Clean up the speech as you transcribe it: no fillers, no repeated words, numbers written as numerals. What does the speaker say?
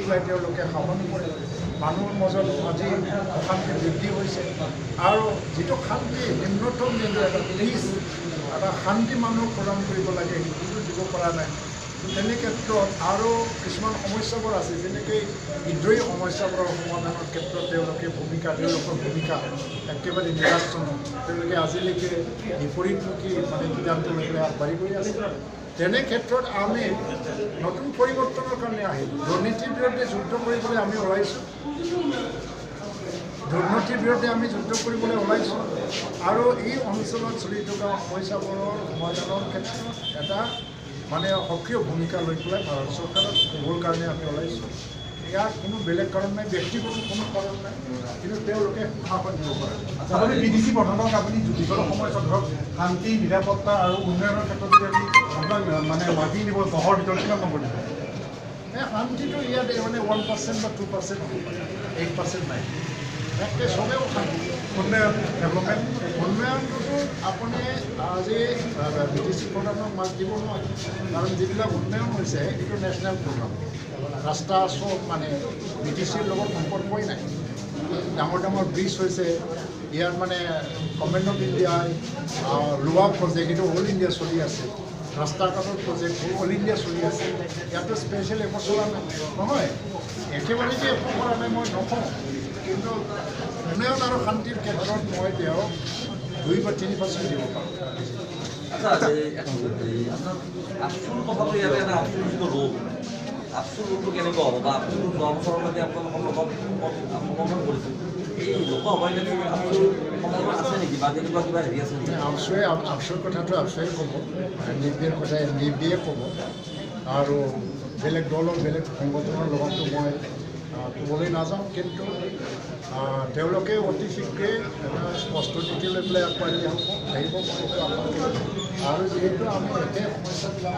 পেলাই তেওঁলোকে শাসন কৰে মানুহৰ মাজত আজি অশান্তি বৃদ্ধি হৈছে আৰু যিটো শান্তি নিম্নতম যিটো এটা পিচ এটা শান্তি মানুহ প্ৰদান কৰিব লাগে সেইটো দিব পৰা নাই তেনে ক্ষেত্ৰত আৰু কিছুমান সমস্যাবোৰ আছে যেনেকৈ বিদ্ৰোহী সমস্যাবোৰৰ সমাধানৰ ক্ষেত্ৰত তেওঁলোকৰ ভূমিকা একেবাৰে নিৰাশজনক তেওঁলোকে আজিলৈকে বিপৰীতমুখী মানে সিদ্ধান্ত লৈ পেলাই আগবাঢ়ি গৈ আছে তেনে ক্ষেত্ৰত আমি নতুন পৰিৱৰ্তনৰ কাৰণে আহিলোঁ দুৰ্নীতিৰ বিৰুদ্ধে যুদ্ধ কৰিবলৈ আমি ওলাইছোঁ দুৰ্নীতিৰ বিৰুদ্ধে আমি যুদ্ধ কৰিবলৈ ওলাইছোঁ আৰু এই অঞ্চলত চলি থকা সমস্যাবোৰৰ সমাধানৰ ক্ষেত্ৰত এটা মানে সক্ৰিয় ভূমিকা লৈ পেলাই ভাৰত চৰকাৰক ক'বৰ কাৰণে আমি ওলাইছোঁ ইয়াৰ কোনো বেলেগ কাৰণ নাই ব্যক্তিগত কোনো কাৰণ নাই কিন্তু তেওঁলোকে শাসন দিব পাৰে আপুনি বিদেশী প্ৰধানক আপুনি বিগত সময়ত ধৰক শান্তি নিৰাপত্তা আৰু উন্নয়নৰ ক্ষেত্ৰত যদি আমি আপোনাক মানে মাতি দিব 10ৰ ভিতৰত কিমান নম্বৰ দিব শান্তিটো ইয়াত মানে 1% বা 2% হ'ব পাৰে 8% নাই একে চবেও শান্তি উন্নয়ন ডেভেলপমেণ্ট উন্নয়নটোতো আপুনি আজি বিদেশী প্ৰধানক মাত দিব নোৱাৰে কাৰণ যিবিলাক উন্নয়ন হৈছে এইটো নেশ্যনেল প্ৰগ্ৰাম ৰাস্তা চব মানে বিদেশীৰ লগত সম্পৰ্কই নাই ডাঙৰ ডাঙৰ ব্ৰিজ হৈছে ইয়াত মানে গভৰ্ণমেণ্ট অফ ইণ্ডিয়াই লোৱা প্ৰজেক্ট এইটো অল ইণ্ডিয়া চলি আছে ৰাস্তা ঘাটৰ প্ৰজেক্ট অল ইণ্ডিয়া চলি আছে ইয়াতো স্পেচিয়েল একো চলা নাই নহয় একেবাৰে যে একো কৰা নাই মই নকওঁ কিন্তু উন্নয়ন আৰু শান্তিৰ ক্ষেত্ৰত মই তেওঁক 2 বা 3% দিব পাৰোঁ আপচুৰ ৰূপটো কেনেকুৱা হ'ব বা আপচুৰ 10 বছৰৰ মধ্যে আপোনালোকৰ সমৰ্থন কৰিছে এই লোকসভালৈ সময় আছে নেকি বা তেনেকুৱা কিবা হেৰি আছে নেকি আপচুৰ কথাটো আপচুৱে ক'ব NDPৰ কথা NDPয়ে ক'ব আৰু বেলেগ দলৰ বেলেগ সংগঠনৰ লগতো মই ক'বলৈ নাযাওঁ কিন্তু তেওঁলোকে অতি শীঘ্ৰে এটা স্পষ্টতি লৈ পেলাই আগবাঢ়ি আহিব আৰু যিহেতু আমি একে সমস্যাবিলাক